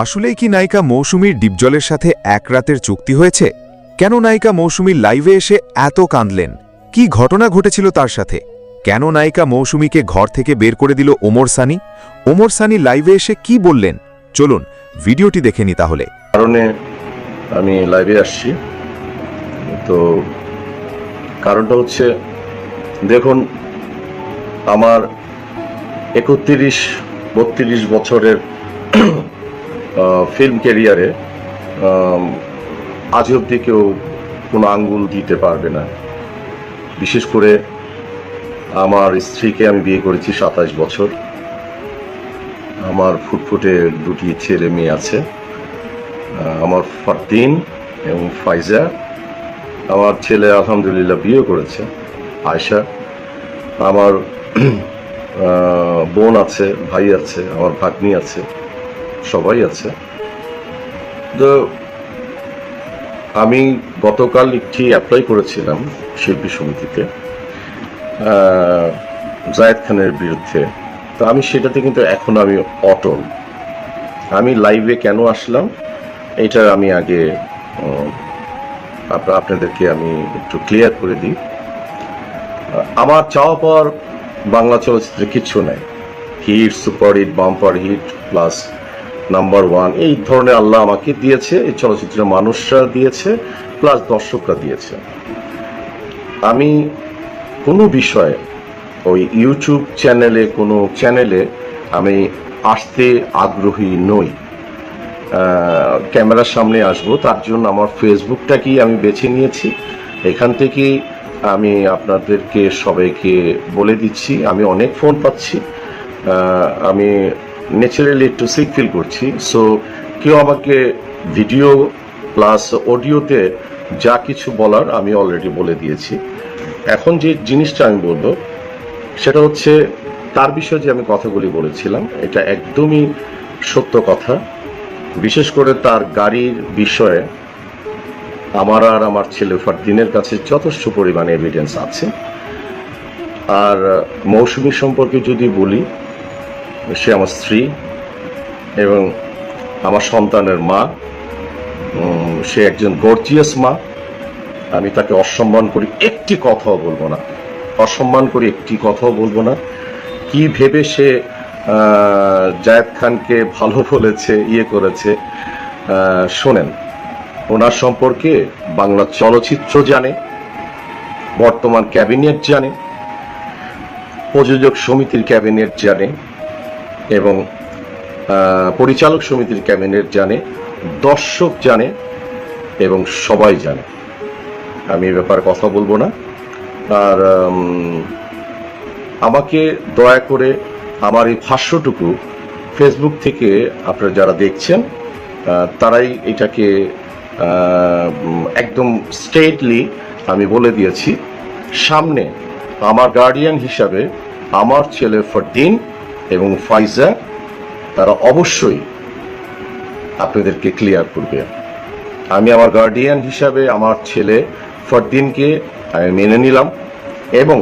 আসলেই কি নায়িকা মৌসুমীর ডিপজলের সাথে এক রাতের চুক্তি হয়েছে? কেন নায়িকা মৌসুমী লাইভে এসে এত কাঁদলেন? কি ঘটনা ঘটেছিল তার সাথে? কেন নায়িকা মৌসুমীকে ঘর থেকে বের করে দিল ওমর সানি? ওমর সানি লাইভে এসে কি বললেন? চলুন ভিডিওটি দেখে নি তাহলে। কারণে আমি লাইভে আসছি, তো কারণটা হচ্ছে, দেখুন, আমার 31-32 বছরের ফিল্ম ক্যারিয়ারে আজ অবধি কেউ কোনো আঙ্গুল দিতে পারবে না। বিশেষ করে আমার স্ত্রীকে আমি বিয়ে করেছি 27 বছর। আমার ফুটফুটে দুটি ছেলে মেয়ে আছে, আমার ফারদিন এবং ফাইজা। আমার ছেলে আলহামদুলিল্লাহ বিয়ে করেছে, আয়শা। আমার বোন আছে, ভাই আছে, আমার ভাগ্নি আছে, সবাই আছে। তো আমি গতকাল একটি অ্যাপ্লাই করেছিলাম শিল্পী সমিতিতে জায়েদ খানের বিরুদ্ধে। তো আমি সেটাতে কিন্তু এখন আমি অটল। আমি লাইভে কেন আসলাম এটা আমি আগে আপনাদেরকে আমি একটু ক্লিয়ার করে দিই। আমার চাওয়া পাওয়ার বাংলা চলচ্চিত্রে কিচ্ছু নাই। Hit, super hit, bumper hit plus number one, এই ধরনের আল্লাহ আমাকে দিয়েছে, এই চলচ্চিত্রের মানুষরা দিয়েছে, প্লাস দর্শকরা দিয়েছে। আমি কোনো বিষয়ে ওই ইউটিউব চ্যানেলে কোনো চ্যানেলে আমি আসতে আগ্রহী নই। ক্যামেরার সামনে আসবো, তার জন্য আমার ফেসবুকটাকেই আমি বেছে নিয়েছি। এখান থেকেই আমি আপনাদেরকে সবাইকে বলে দিচ্ছি, আমি অনেক ফোন পাচ্ছি, আমি ন্যাচারালি একটু সিক ফিল করছি। সো কেউ আমাকে ভিডিও প্লাস অডিওতে যা কিছু বলার আমি অলরেডি বলে দিয়েছি। এখন যে জিনিসটা আমি বলবো সেটা হচ্ছে, তার বিষয়ে যে আমি কথাগুলি বলেছিলাম এটা একদমই সত্য কথা। বিশেষ করে তার গাড়ির বিষয়ে আমার আর আমার ছেলে ফারদিনের কাছে যথেষ্ট পরিমাণে এভিডেন্স আছে। আর মৌসুমী সম্পর্কে যদি বলি, সে আমার স্ত্রী এবং আমার সন্তানের মা। সে একজন গর্জিয়াস মা। আমি তাকে অসম্মান করি একটি কথাও বলবো না, অসম্মান করি একটি কথাও বলবো না। কি ভেবে সে জায়েদ খানকে ভালো বলেছে, ইয়ে করেছে, শোনেন, ওনার সম্পর্কে বাংলা চলচ্চিত্র জানে, বর্তমান ক্যাবিনেট জানে, প্রযোজক সমিতির ক্যাবিনেট জানে এবং পরিচালক সমিতির ক্যাবিনেট জানে, দর্শক জানে এবং সবাই জানে। আমি এ ব্যাপারে কথা বলবো না। আর আমাকে দয়া করে আমার এই ভাষ্যটুকু ফেসবুক থেকে আপনারা যারা দেখছেন তারাই এটাকে একদম স্ট্রেটলি আমি বলে দিয়েছি। সামনে আমার গার্ডিয়ান হিসাবে আমার ছেলে ফারদিন এবং ফাইজা, তারা অবশ্যই আপনাদেরকে ক্লিয়ার করবে। আমি আমার গার্ডিয়ান হিসাবে আমার ছেলে ফারদিনকে আমি মেনে নিলাম এবং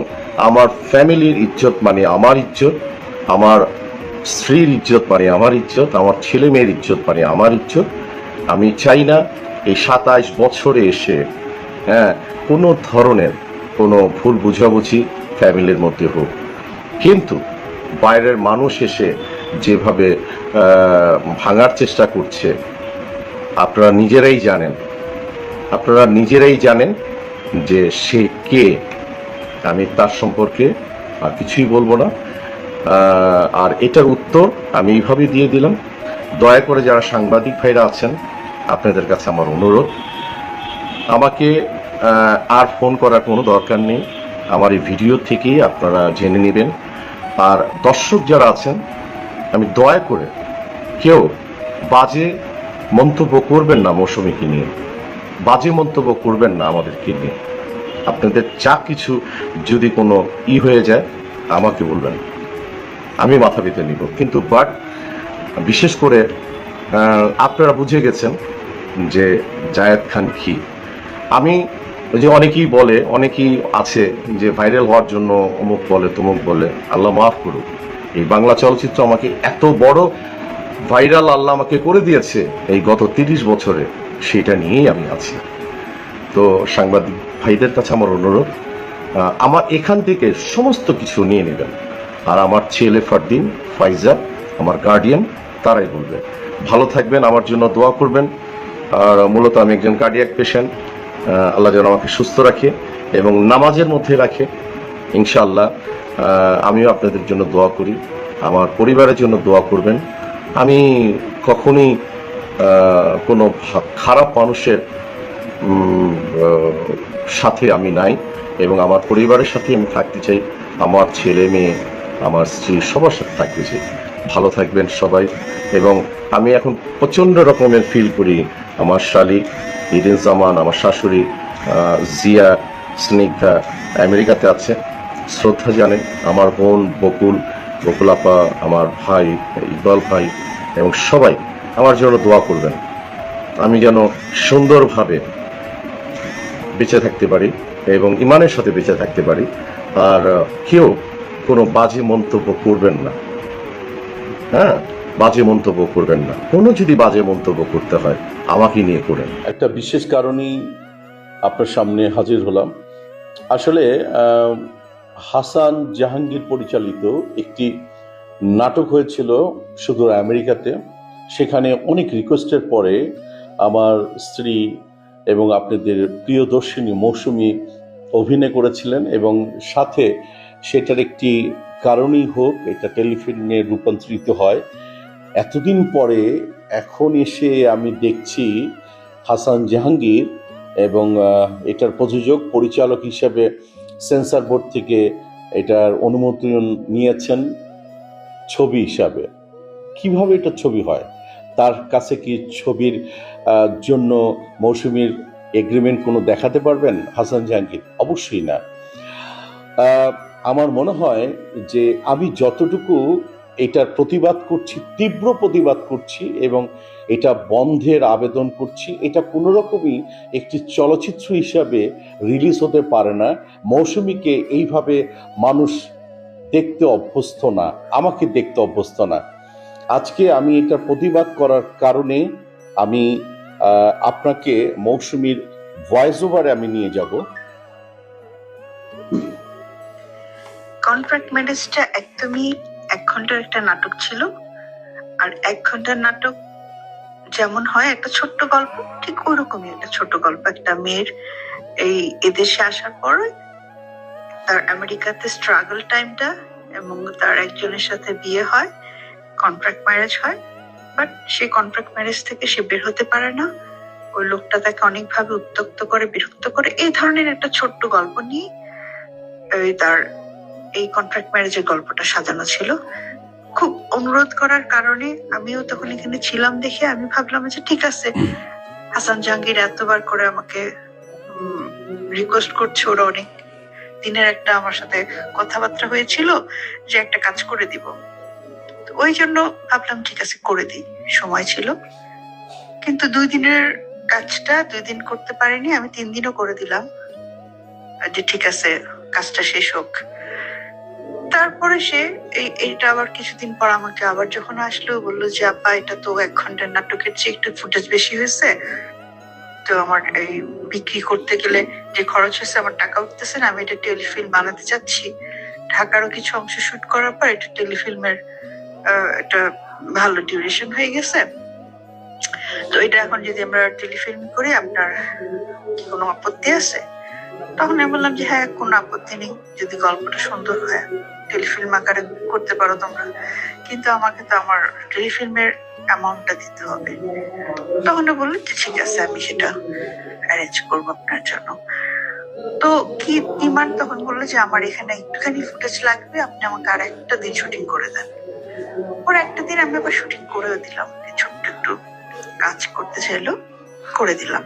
আমার ফ্যামিলির ইজ্জত মানে আমার ইজ্জত, আমার স্ত্রীর ইজ্জত মানে আমার ইজ্জত, আমার ছেলে মেয়ের ইজ্জত মানে আমার ইজ্জত। আমি চাই না এই 27 বছরে এসে কোনো ধরনের কোনো ভুল বুঝাবুঝি ফ্যামিলির মধ্যে হোক। কিন্তু বাইরের মানুষ এসে যেভাবে ভাঙার চেষ্টা করছে, আপনারা নিজেরাই জানেন যে সে কে। আমি তার সম্পর্কে আর কিছুই বলবো না। আর এটার উত্তর আমি এইভাবে দিয়ে দিলাম। দয়া করে যারা সাংবাদিক ভাইরা আছেন, আপনাদের কাছে আমার অনুরোধ, আমাকে আর ফোন করার কোনো দরকার নেই। আমার এই ভিডিও থেকেই আপনারা জেনে নেবেন। আর দর্শক যারা আছেন, আমি দয়া করে কেউ বাজে মন্তব্য করবেন না মৌসুমীকে নিয়ে, বাজে মন্তব্য করবেন না আমাদেরকে নিয়ে। আপনাদের যা কিছু যদি কোনো হয়ে যায় আমাকে বলবেন, আমি মাথা পেতে নিব। কিন্তু বাট বিশেষ করে আপনারা বুঝে গেছেন যে জায়েদ খান কি। আমি যে অনেকেই আছে যে ভাইরাল হওয়ার জন্য অমুক বলে তমুক বলে, আল্লাহ মাফ করুক। এই বাংলা চলচ্চিত্র আমাকে এত বড় ভাইরাল আল্লাহ আমাকে করে দিয়েছে এই গত 30 বছরে, সেটা নিয়েই আমি আছি। তো সাংবাদিক ভাইদের কাছে আমার অনুরোধ, আমার এখান থেকে সমস্ত কিছু নিয়ে নেবেন, আর আমার ছেলে ফারদিন, ফাইজা, আমার গার্ডিয়ান, তারাই বলবে। ভালো থাকবেন, আমার জন্য দোয়া করবেন। আর মূলত আমি একজন কার্ডিয়াক পেশেন্ট, আল্লাহ যেন আমাকে সুস্থ রাখে এবং নামাজের মধ্যে রাখে ইনশাআল্লাহ। আমিও আপনাদের জন্য দোয়া করি, আমার পরিবারের জন্য দোয়া করবেন। আমি কখনই কোনো খারাপ মানুষের সাথে আমি নাই, এবং আমার পরিবারের সাথে আমি থাকতে চাই, আমার ছেলে মেয়ে, আমার স্ত্রী, সবার সাথে থাকতে চাই। ভালো থাকবেন সবাই। এবং আমি এখন প্রচণ্ড রকমের ফিল করি, আমার শালিক ইরিন জামান, আমার শাশুড়ি জিয়া, স্নিগ্ধা আমেরিকাতে আছে, শ্রদ্ধা জানেন, আমার বোন বকুল আপা, আমার ভাই ইকবাল ভাই, এবং সবাই আমার জন্য দোয়া করবেন, আমি যেন সুন্দরভাবে বেঁচে থাকতে পারি এবং ইমানের সাথে বেঁচে থাকতে পারি। আর কেউ কোনো বাজে মন্তব্য করবেন না, হ্যাঁ, বাজে মন্তব্য করবেন না। কোনো যদি বাজে মন্তব্য করতে হয় আমাকে নিয়ে করেন। একটা বিশেষ কারণেই আপনার সামনে হাজির হলাম। আসলে হাসান জাহাঙ্গীর পরিচালিত একটি নাটক হয়েছিল সুদূর আমেরিকাতে। সেখানে অনেক রিকোয়েস্টের পরে আমার স্ত্রী এবং আপনাদের প্রিয়দর্শিনী মৌসুমী অভিনয় করেছিলেন, এবং সাথে সেটার একটি কারণই হোক এটা টেলিফিল্মে রূপান্তরিত হয়। এতদিন পরে এখন এসে আমি দেখছি হাসান জাহাঙ্গীর এবং এটার প্রযোজক পরিচালক হিসেবে সেন্সর বোর্ড থেকে এটার অনুমোদন নিয়েছেন ছবি হিসাবে। কিভাবে এটা ছবি হয়? তার কাছে কি ছবির জন্য মৌসুমীর এগ্রিমেন্ট কোনো দেখাতে পারবেন হাসান জাহাঙ্গীর? অবশ্যই না। আমার মনে হয় যে আমি যতটুকু এটার প্রতিবাদ করছি, তীব্র প্রতিবাদ করছি এবং এটা বন্ধের আবেদন করছি, এটা কোনো রকমই একটি চলচ্চিত্র হিসাবে রিলিজ হতে পারে না। মৌসুমীকে এইভাবে মানুষ দেখতে অভ্যস্ত না, আমাকে দেখতে অভ্যস্ত না। আজকে আমি এটা প্রতিবাদ করার কারণে আমি আপনাকে মৌসুমীর ভয়েস ওভারে আমি নিয়ে যাব। কন্ট্রাক্ট ম্যারেজটা একদমই 1 ঘন্টার একটা নাটক ছিল। আর 1 ঘন্টার নাটক যেমন হয় একটা ছোট্ট গল্প, ঠিক ওরকমই একটা ছোট গল্প। একটা মেয়ের এই এদেশে আসার পর তার আমেরিকাতে স্ট্রাগল টাইমটা, এবং তার একজনের সাথে বিয়ে হয়, কন্ট্রাক্ট ম্যারেজ হয়, বাট সেই কন্ট্রাক্ট ম্যারেজ থেকে সে বের হতে পারে না। ওই লোকটা তাকে অনেকভাবে উত্ত্যক্ত করে, বিরক্ত করে। এই ধরনের একটা ছোট্ট গল্প নিয়ে তার এই কন্ট্রাক্ট ম্যারেজের গল্পটা সাজানো ছিল। খুব অনুরোধ করার কারণে আমিও তখন এখানে ছিলাম দেখে আমি ভাবলাম যে ঠিক আছে, হাসান জাহাঙ্গীর এতবার করে আমাকে রিকোয়েস্ট করছে, ওরা অনেক দিনের একটা আমার সাথে কথাবার্তা হয়েছিল যে একটা কাজ করে দিব। ওই জন্য ভাবলাম ঠিক আছে করে দিই, সময় ছিল। কিন্তু 2 দিনের কাজটা 2 দিন করতে পারিনি, আমি 3 দিনও করে দিলাম যে ঠিক আছে কাজটা শেষ হোক। তারপরে সে এইটা আবার কিছুদিন পর আমাকে আবার যখন আসলো বললো যে আপা এটা তো 1 ঘন্টার নাটকের চেয়ে একটু ফুটেজ বেশি হয়েছে, তো আমার এই বিক্রি করতে গেলে যে খরচ হয়েছে আমার টাকা উঠতেছে না, আমি এটা টেলিফিল্ম বানাতে চাচ্ছি। ঢাকারও কিছু অংশ শুট করার পর এটা টেলিফিল্মের একটা ভালো ডিউরেশন হয়ে গেছে, তো এটা এখন যদি আমরা টেলিফিল্ম করি আপনার কি কোনো আপত্তি আছে? তখন আমি বললাম যে হ্যাঁ, কোনো আপত্তি নেই, যদি গল্পটা সুন্দর হয় টেলিফিল্ম আকারে করতে পারো তোমরা, কিন্তু আমাকে তো আমার টেলিফিল্মের অ্যামাউন্টটা দিতে হবে। তখন বললো যে ঠিক আছে আমি সেটা অ্যারেঞ্জ করবো আপনার জন্য। তো কি ইমান তখন বললো যে আমার এখানে একটুখানি ফুটেজ লাগবে, আপনি আমাকে আর একটা দিন শুটিং করে দেন। ওর একটা দিন আমি আবার শুটিং করেও দিলাম, ছোট্ট একটু কাজ করতে চাইলো, করে দিলাম।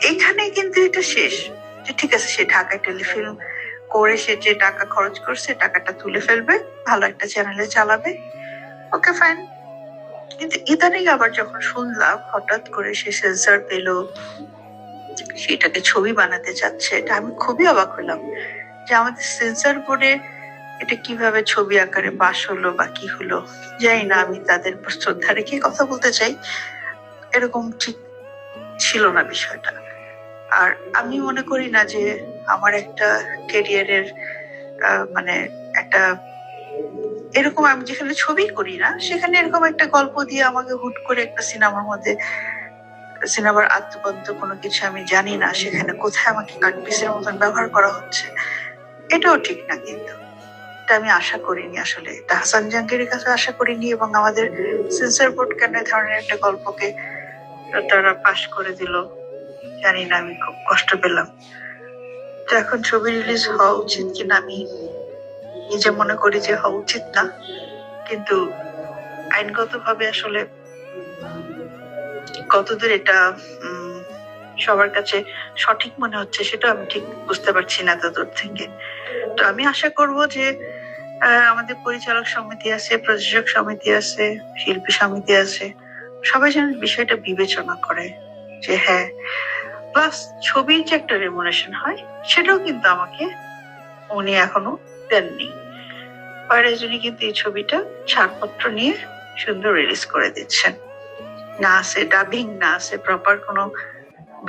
এইখানে কিন্তু এটা শেষ, যে ঠিক আছে সে ঢাকায় টেলিফিল্ম করে সে যে টাকা খরচ করছে টাকাটা তুলে ফেলবে, ভালো একটা চ্যানেলে চালাবে, ওকে ফাইন। কিন্তু ইদানিং আবার যখন শুনলাম হঠাৎ করে সে সেন্সর পেলো, সেটাকে ছবি বানাতে চাচ্ছে, এটা আমি খুবই অবাক হলাম যে আমাদের সেন্সর বোর্ডে এটা কিভাবে ছবি আকারে পাশ হলো বা কি হলো জানি না। আমি তাদের উপর শ্রদ্ধা রেখে কথা বলতে চাই, এরকম ঠিক ছিল না বিষয়টা। আর আমি মনে করি না যে আমার একটা ক্যারিয়ারের মানে একটা এরকম, আমি যেখানে ছবি করি না সেখানে এরকম একটা গল্প দিয়ে আমাকে হুট করে একটা সিনেমার মধ্যে, সিনেমার আত্মপন্ত কোনো কিছু আমি জানি না, সেখানে কোথায় আমাকে কাটপিসের মতন ব্যবহার করা হচ্ছে, এটাও ঠিক না। কিন্তু এটা আমি আশা করিনি, আসলে এটা হাসান জাহাঙ্গীরের কাছে আশা করিনি। এবং আমাদের সেন্সর বোর্ড কেন এই ধরনের একটা গল্পকে তারা পাশ করে দিল জানি না, আমি খুব কষ্ট পেলাম। তো এখন ছবি রিলিজ হওয়া উচিত কিনা আমি নিজে মনে করি যে হওয়া উচিত না, কিন্তু আইনগতভাবে আসলে কতদূর এটা সবার কাছে সঠিক মনে হচ্ছে সেটা আমি ঠিক বুঝতে পারছি না এতদূর থেকে। তো আমি আশা করব যে আমাদের পরিচালক সমিতি আছে, প্রযোজক সমিতি আছে, শিল্পী সমিতি আছে, সবাই যেন বিষয়টা বিবেচনা করে যে হ্যাঁ, প্লাস ছবির যে একটা রেমুনারেশন হয় সেটাও কিন্তু আমাকে উনি এখনো দেননি। পরেজনই কিন্তু এই ছবিটা ছাড়পত্র নিয়ে সুন্দর রিলিজ করে দিচ্ছেন, না আছে ডাবিং, না আছে প্রপার কোনো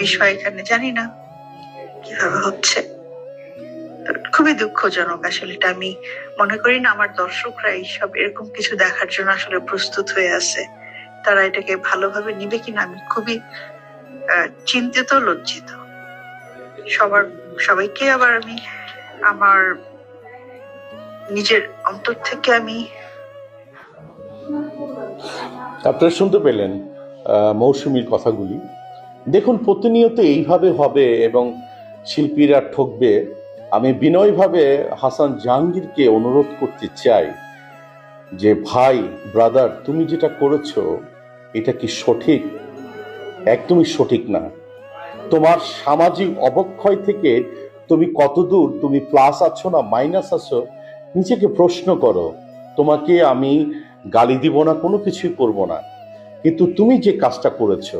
বিষয় এখানে, জানি না কিভাবে হচ্ছে। খুবই দুঃখজনক আসলে। এটা আমি মনে করি না আমার দর্শকরা এইসব এরকম কিছু দেখার জন্য আসলে প্রস্তুত হয়ে আছে। তারা এটাকে ভালোভাবে নিবে কিনা আমি খুবই চিন্তিত, লজ্জিত। সবাইকে আবার আমি আমার নিজের অন্তর থেকে আমি আপনারা শুনতে পেলেন মৌসুমীর কথাগুলি। দেখুন, প্রতিনিয়ত এইভাবে হবে এবং শিল্পীরা ঠকবে। আমি বিনয়ভাবে হাসান জাহাঙ্গীরকে অনুরোধ করতে চাই যে ভাই, ব্রাদার, তুমি যেটা করেছো এটা কি সঠিক? একদমই সঠিক না। তোমার সামাজিক অবক্ষয় থেকে তুমি কতদূর তুমি প্লাস আছো না মাইনাস আছো, নিজেকে প্রশ্ন করো। তোমাকে আমি গালি দিব না, কোনো কিছুই করব না, কিন্তু তুমি যে কাজটা করেছো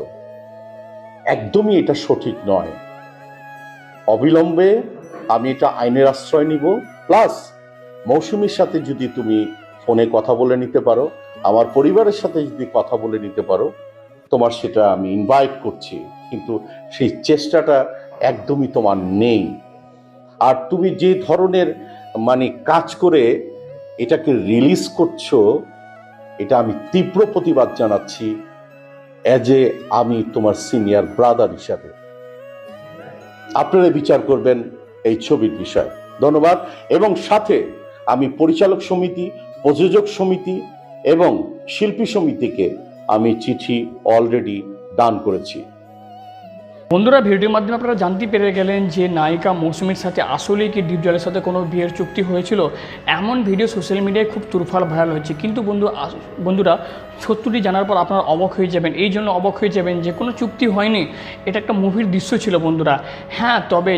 একদমই এটা সঠিক নয়। অবিলম্বে আমি এটা আইনের আশ্রয় নিব। প্লাস মৌসুমীর সাথে যদি তুমি ফোনে কথা বলে নিতে পারো, আমার পরিবারের সাথে যদি কথা বলে নিতে পারো, তোমার সেটা আমি ইনভাইট করছি, কিন্তু সেই চেষ্টাটা একদমই তোমার নেই। আর তুমি যে ধরনের কাজ করে এটাকে রিলিজ করছো, এটা আমি তীব্র প্রতিবাদ জানাচ্ছি আমি তোমার সিনিয়র ব্রাদার হিসাবে। আপনারা বিচার করবেন এই ছবির বিষয়। ধন্যবাদ। এবং সাথে আমি পরিচালক সমিতি, প্রযোজক সমিতি এবং শিল্পী সমিতিকে আমি চিঠি অলরেডি দান করেছি। বন্ধুরা, ভিডিওর মাধ্যমে আপনারা জানতে পেরে গেলেন যে নায়িকা মৌসুমীর সাথে আসলেই কি ডিপজলের সাথে কোনো বিয়ের চুক্তি হয়েছিল। এমন ভিডিও সোশ্যাল মিডিয়ায় খুব তুরফাল ভাইরাল হয়েছে। কিন্তু বন্ধুরা সত্যটি জানার পর আপনারা অবাক হয়ে যাবেন। এই জন্য অবাক হয়ে যাবেন যে কোনো চুক্তি হয়নি, এটা একটা মুভির দৃশ্য ছিল বন্ধুরা। হ্যাঁ, তবে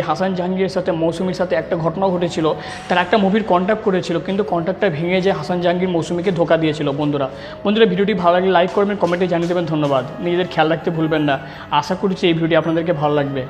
হাসান জাহাঙ্গীরের সাথে মৌসুমীর সাথে একটা ঘটনা ঘটেছিল। তারা একটা মুভির কন্ট্যাক্ট করেছিল, কিন্তু কন্ট্যাক্টটা ভেঙে যায় হাসান জাহাঙ্গীর মৌসুমীকে ধোকা দিয়েছিল। বন্ধুরা ভিডিওটি ভালো লাগলে লাইক করবেন, কমেন্টে জানিয়ে দেবেন। ধন্যবাদ। নিজেদের খেয়াল রাখতে ভুলবেন না। আশা করছি এই ভিডিও আপনাদেরকে ভালো লাগবে।